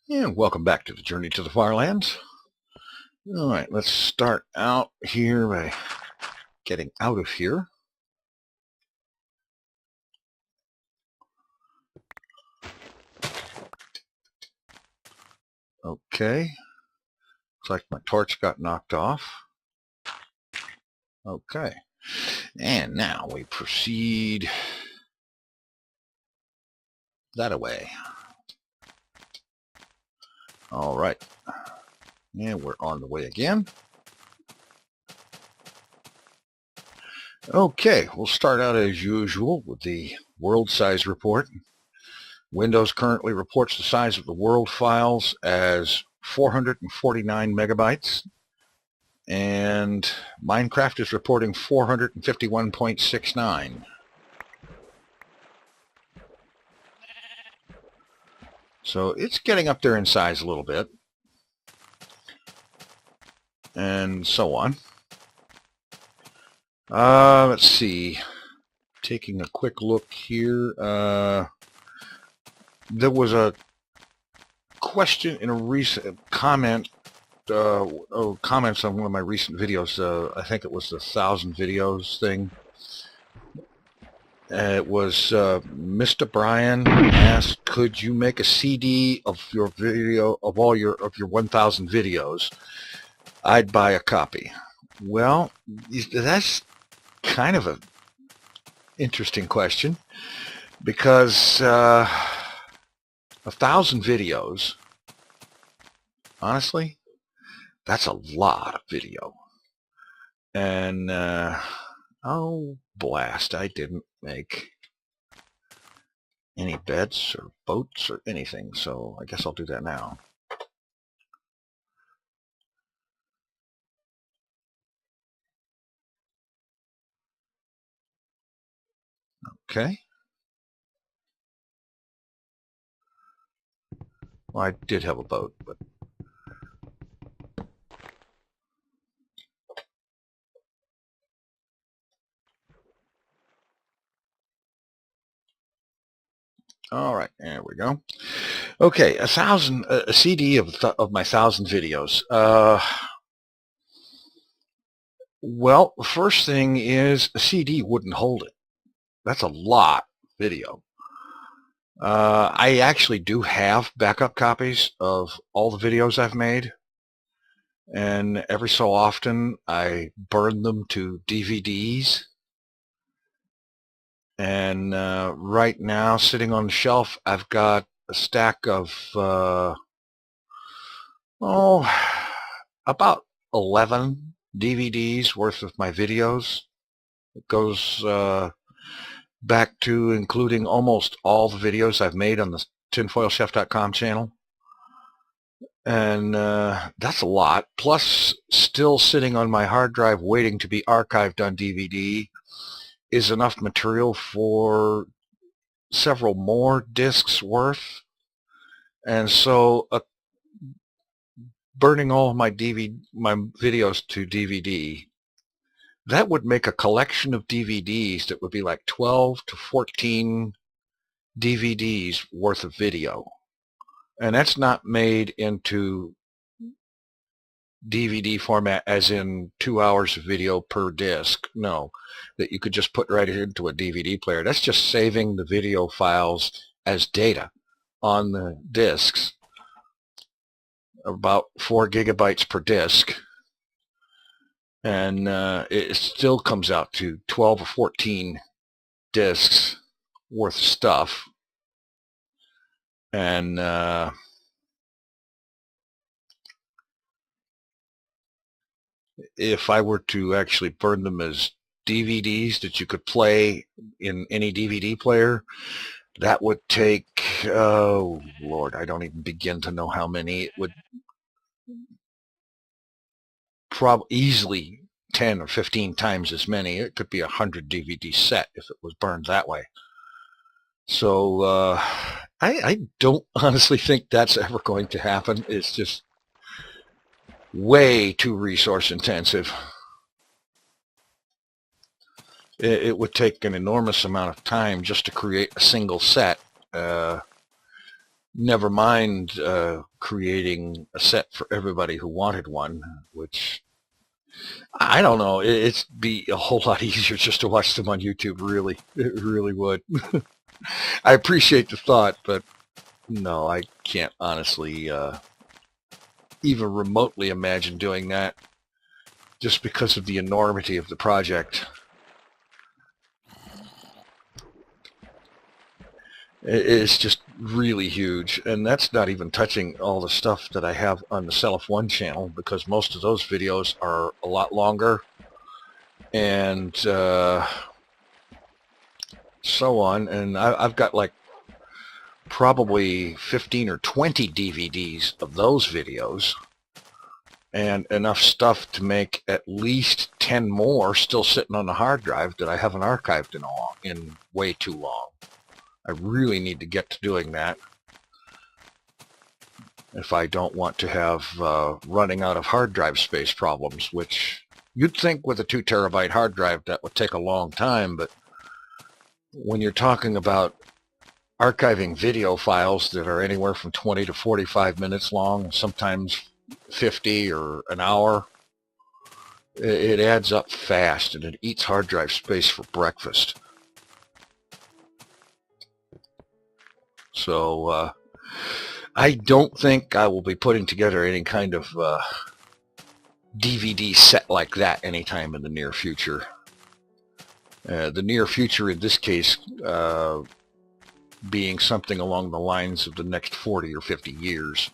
And welcome back to the journey to the FarLands. All right, let's start out here by getting out of here. Okay, looks like my torch got knocked off. Okay, and now we proceed that way. All right, and we're on the way again. Okay, we'll start out as usual with the world size report. Windows currently reports the size of the world files as 449 megabytes. And Minecraft is reporting 451.69. So it's getting up there in size a little bit. And so on. Let's see. Taking a quick look here. There was a question in a recent comment, comments on one of my recent videos. I think it was the 1,000 videos thing. It was Mr. Brian asked, "Could you make a CD of your video of all your 1,000 videos? I'd buy a copy." Well, that's kind of a interesting question because 1,000 videos, honestly, that's a lot of video. And oh blast, I didn't make any beds or boats or anything, so I guess I'll do that now. Okay. Well, I did have a boat, but all right, there we go. Okay, a CD of my 1,000 videos. Well, the first thing is a CD wouldn't hold it. That's a lot of video. I actually do have backup copies of all the videos I've made, and every so often I burn them to DVDs. And right now, sitting on the shelf, I've got a stack of about 11 DVDs worth of my videos. It goes back to including almost all the videos I've made on the Tinfoilchef.com channel. And that's a lot. Plus, still sitting on my hard drive waiting to be archived on DVD is enough material for several more discs worth. And so burning all of my videos to DVD, that would make a collection of DVDs that would be like 12 to 14 DVDs worth of video. And that's not made into DVD format as in 2 hours of video per disc. No, that you could just put right into a DVD player. That's just saving the video files as data on the discs, about 4 gigabytes per disc. And it still comes out to 12 or 14 discs worth of stuff. And if I were to actually burn them as DVDs that you could play in any DVD player, that would take, oh Lord, I don't even begin to know how many. It would probably easily 10 or 15 times as many. It could be 100 DVD set if it was burned that way. So I don't honestly think that's ever going to happen. It's just way too resource intensive. It would take an enormous amount of time just to create a single set. Never mind creating a set for everybody who wanted one, which I don't know. It'd be a whole lot easier just to watch them on YouTube, really. It really would. I appreciate the thought, but no, I can't honestly even remotely imagine doing that just because of the enormity of the project. It's just really huge, and that's not even touching all the stuff that I have on the Self1 channel, because most of those videos are a lot longer, and so on. And I've got like probably 15 or 20 DVDs of those videos, and enough stuff to make at least 10 more still sitting on the hard drive that I haven't archived in way too long. I really need to get to doing that if I don't want to have running out of hard drive space problems, which you'd think with a 2 terabyte hard drive that would take a long time, but when you're talking about archiving video files that are anywhere from 20 to 45 minutes long, sometimes 50 or an hour, it adds up fast, and it eats hard drive space for breakfast. So I don't think I will be putting together any kind of DVD set like that anytime in the near future. The near future in this case being something along the lines of the next 40 or 50 years.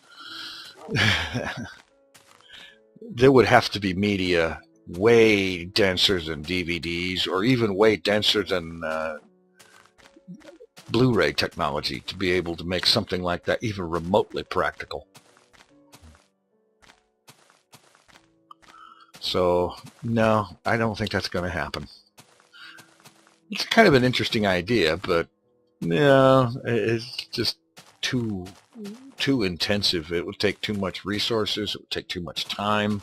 There would have to be media way denser than DVDs, or even way denser than Blu-ray technology to be able to make something like that even remotely practical. So no, I don't think that's going to happen. It's kind of an interesting idea, but no, it's just too intensive. It would take too much resources, it would take too much time,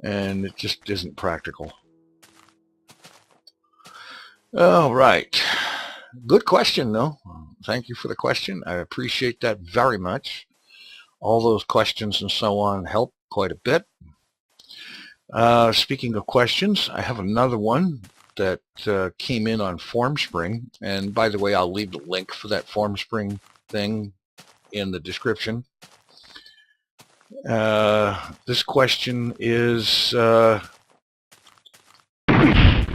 and it just isn't practical. All right. Good question, though. Thank you for the question. I appreciate that very much. All those questions and so on help quite a bit. Speaking of questions, I have another one that came in on FormSpring. And by the way, I'll leave the link for that FormSpring thing in the description. This question is,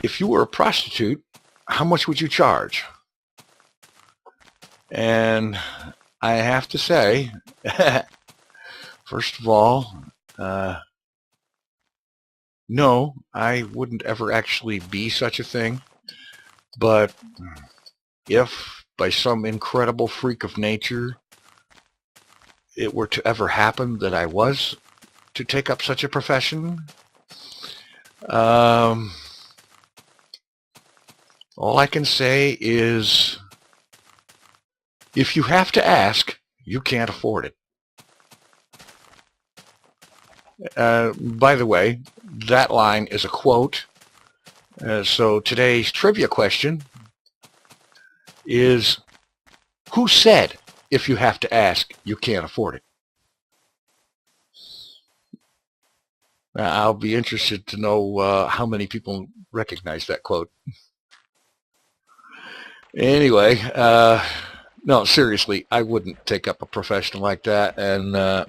if you were a prostitute, how much would you charge? And I have to say, first of all, no, I wouldn't ever actually be such a thing. But if by some incredible freak of nature it were to ever happen that I was to take up such a profession, all I can say is, if you have to ask, you can't afford it. By the way, that line is a quote. So today's trivia question is, who said, if you have to ask, you can't afford it? I'll be interested to know how many people recognize that quote. Anyway, no, seriously, I wouldn't take up a profession like that. And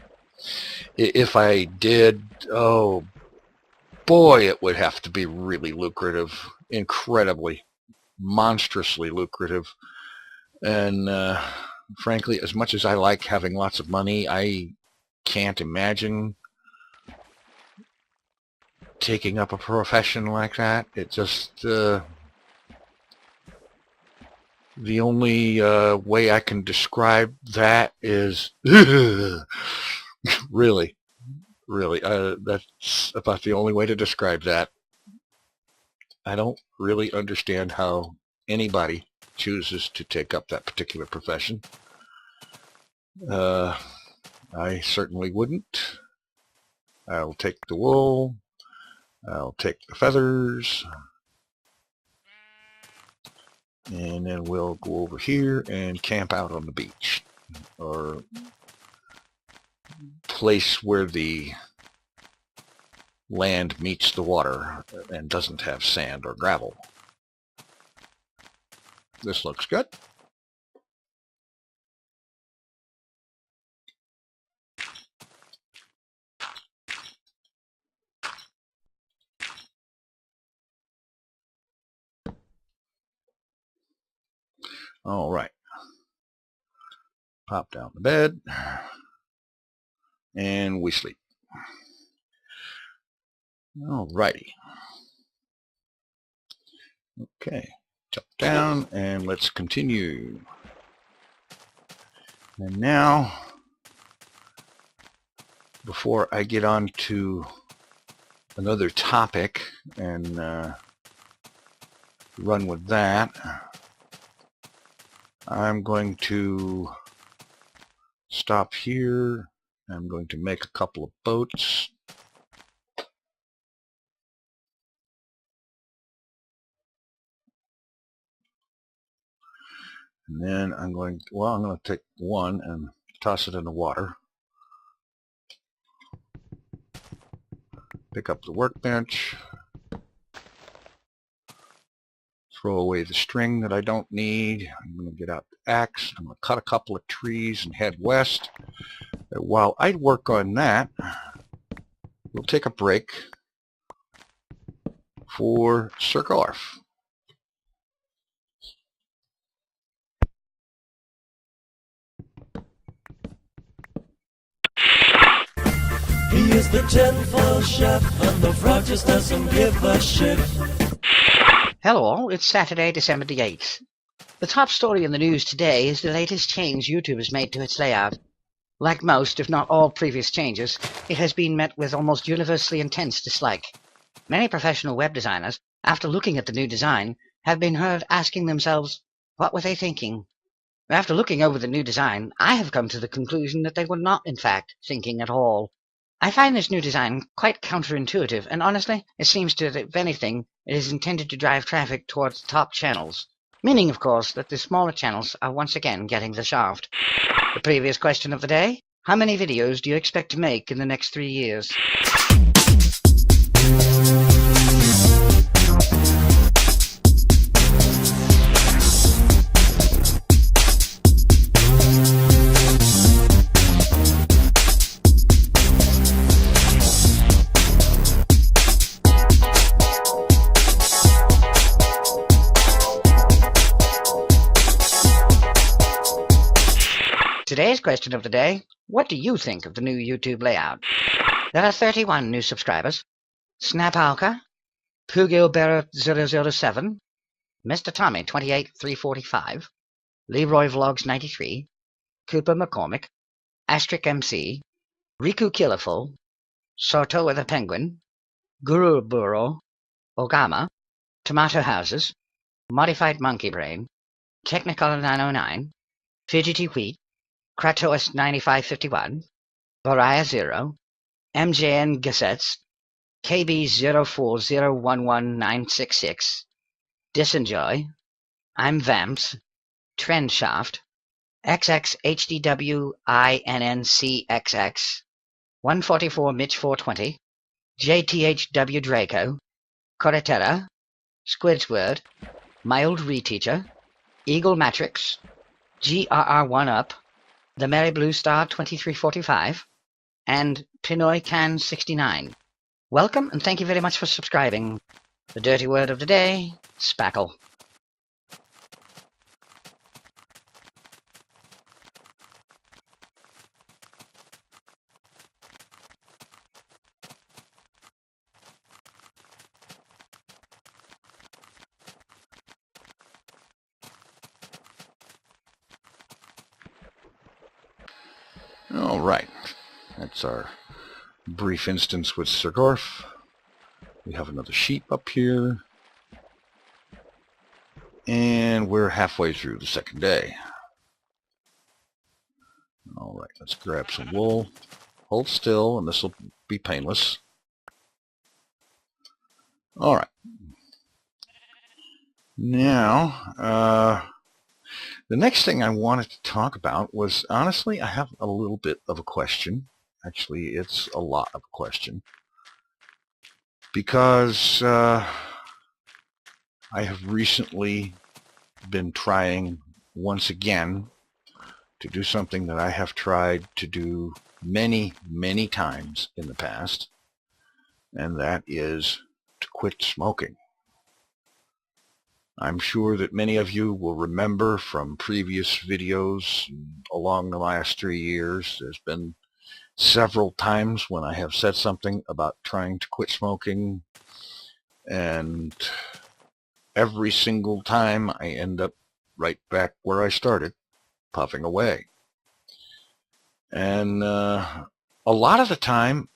if I did, oh boy, it would have to be really lucrative, incredibly, monstrously lucrative. And frankly, as much as I like having lots of money, I can't imagine taking up a profession like that. It just, the only way I can describe that is, really, that's about the only way to describe that. I don't really understand how anybody chooses to take up that particular profession. I certainly wouldn't. I'll take the wool. I'll take the feathers. And then we'll go over here and camp out on the beach. or place where the land meets the water and doesn't have sand or gravel. This looks good. All right. Pop down the bed and we sleep. All righty. Okay. Jump down and let's continue. And now, before I get on to another topic and run with that, I'm going to stop here. I'm going to make a couple of boats. And then I'm going to take one and toss it in the water. Pick up the workbench. Throw away the string that I don't need. I'm going to get out the axe. I'm going to cut a couple of trees and head west. While I work on that, we'll take a break for Circle. He is the tinfoil chef, and the frog just doesn't give a shit. Hello all, it's Saturday, December the 8th. The top story in the news today is the latest change YouTube has made to its layout. Like most, if not all previous changes, it has been met with almost universally intense dislike. Many professional web designers, after looking at the new design, have been heard asking themselves, what were they thinking? After looking over the new design, I have come to the conclusion that they were not, in fact, thinking at all. I find this new design quite counterintuitive, and honestly, it seems to, if anything, it is intended to drive traffic towards the top channels. Meaning, of course, that the smaller channels are once again getting the shaft. The previous question of the day: how many videos do you expect to make in the next 3 years? Today's question of the day: what do you think of the new YouTube layout? There are 31 new subscribers. Snapalka, Pugilbera007, Mr. Tommy 28345, Leroy Vlogs 93, Cooper McCormick, Astric MC, Riku Killerful, Sortoa the Penguin, Guru Burrow, Ogama, Tomato Houses, Modified Monkey Brain, Technicolor 909, Fidgety Wheat, Kratos 9551, Variah 0, MJN Gazettes, KB04011966, Disenjoy, I'm Vamps, Trendshaft, XXHDWINNCXX, 144 Mitch 420, JTHW Draco, Corretera, Squidsword, My Old Reteacher, Eagle Matrix, GRR1UP, The Merry Blue Star 2345, and Pinoy Can 69. Welcome and thank you very much for subscribing. The dirty word of the day: spackle. All right, that's our brief instance with Sergorf. We have another sheep up here, and we're halfway through the second day. All right, let's grab some wool. Hold still, and this will be painless. All right. Now, The next thing I wanted to talk about was, honestly, I have a little bit of a question. Actually, it's a lot of a question. Because I have recently been trying once again to do something that I have tried to do many, many times in the past, and that is to quit smoking. I'm sure that many of you will remember from previous videos along the last 3 years, there's been several times when I have said something about trying to quit smoking, and every single time I end up right back where I started, puffing away. And a lot of the time,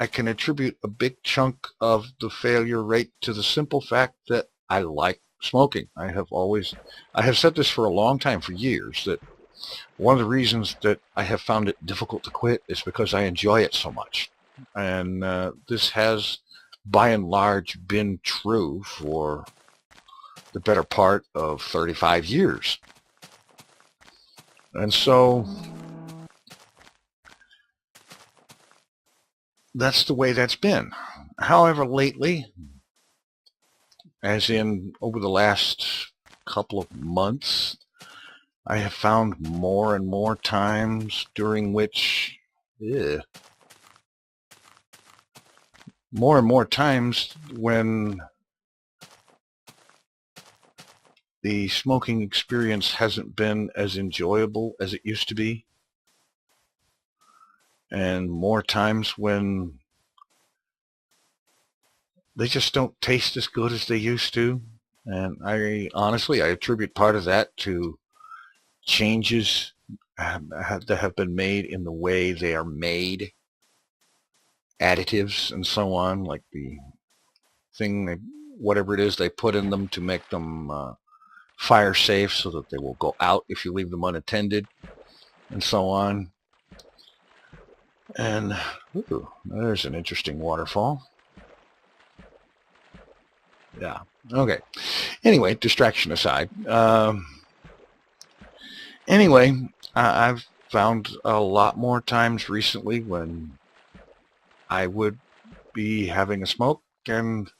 I can attribute a big chunk of the failure rate to the simple fact that I like smoking. I have said this for a long time, for years, that one of the reasons that I have found it difficult to quit is because I enjoy it so much. And this has, by and large, been true for the better part of 35 years. And so that's the way that's been. However, lately, as in over the last couple of months, I have found more and more times during which, more and more times when the smoking experience hasn't been as enjoyable as it used to be, and more times when they just don't taste as good as they used to. And I attribute part of that to changes that have been made in the way they are made, additives and so on, like the thing, whatever it is they put in them to make them fire safe so that they will go out if you leave them unattended, and so on. And ooh, there's an interesting waterfall. Yeah, okay. Anyway, distraction aside. Anyway, I've found a lot more times recently when I would be having a smoke and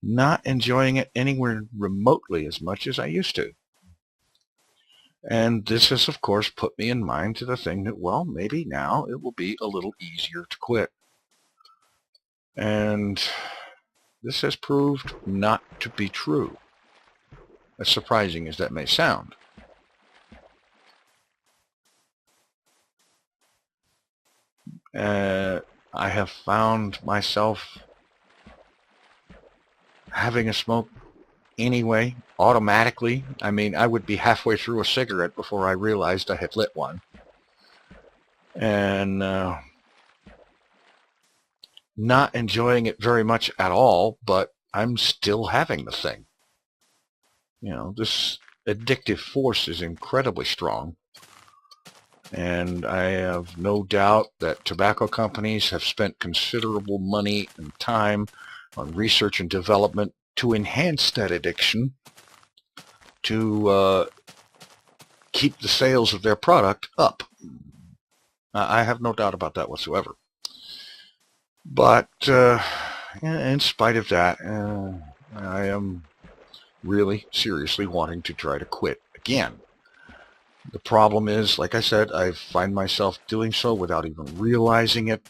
not enjoying it anywhere remotely as much as I used to. And this has, of course, put me in mind to the thing that, well, maybe now it will be a little easier to quit. And this has proved not to be true, as surprising as that may sound. I have found myself having a smoke anyway, automatically. I mean, I would be halfway through a cigarette before I realized I had lit one. And not enjoying it very much at all, but I'm still having the thing. You know, this addictive force is incredibly strong. And I have no doubt that tobacco companies have spent considerable money and time on research and development to enhance that addiction, to keep the sales of their product up. I have no doubt about that whatsoever. But in spite of that, I am really seriously wanting to try to quit again. The problem is, like I said, I find myself doing so without even realizing it.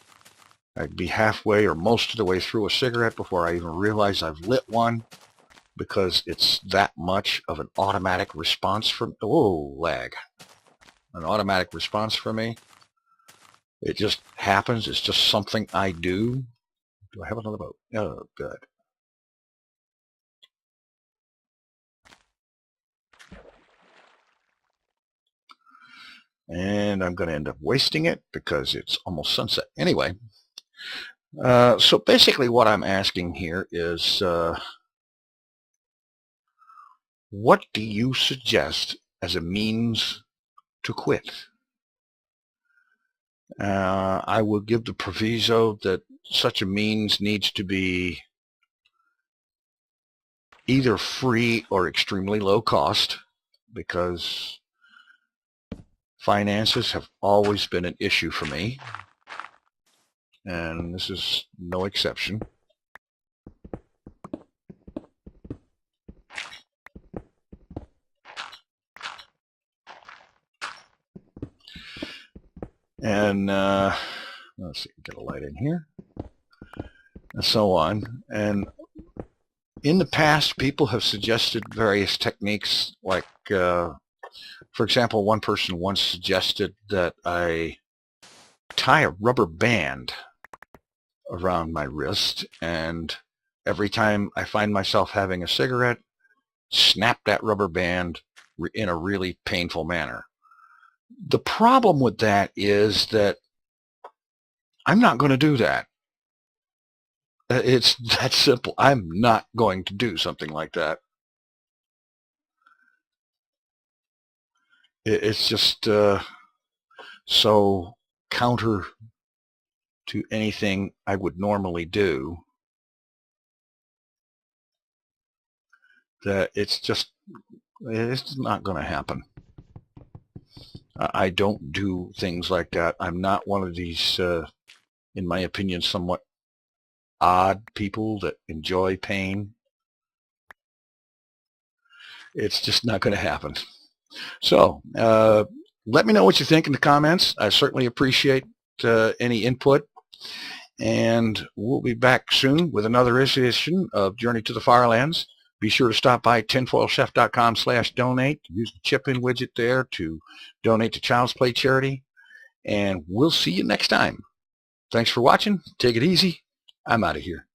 I'd be halfway or most of the way through a cigarette before I even realize I've lit one, because it's that much of an automatic response from, lag. An automatic response for me. It just happens. It's just something I do. Do I have another boat? Oh, good. And I'm going to end up wasting it because it's almost sunset. Anyway, so basically what I'm asking here is, what do you suggest as a means to quit? I will give the proviso that such a means needs to be either free or extremely low cost. because finances have always been an issue for me, and this is no exception. And let's see, get a light in here, and so on. And in the past, people have suggested various techniques, like, for example, one person once suggested that I tie a rubber band around my wrist, and every time I find myself having a cigarette, snap that rubber band in a really painful manner. The problem with that is that I'm not going to do that. It's that simple. I'm not going to do something like that. It's just so counter to anything I would normally do that it's not going to happen. I don't do things like that. I'm not one of these, in my opinion, somewhat odd people that enjoy pain. It's just not going to happen. So let me know what you think in the comments. I certainly appreciate any input, and we'll be back soon with another edition of Journey to the FarLands. Be sure to stop by tinfoilchef.com/donate. Use the chip-in widget there to donate to Child's Play charity, and we'll see you next time. Thanks for watching. Take it easy. I'm out of here.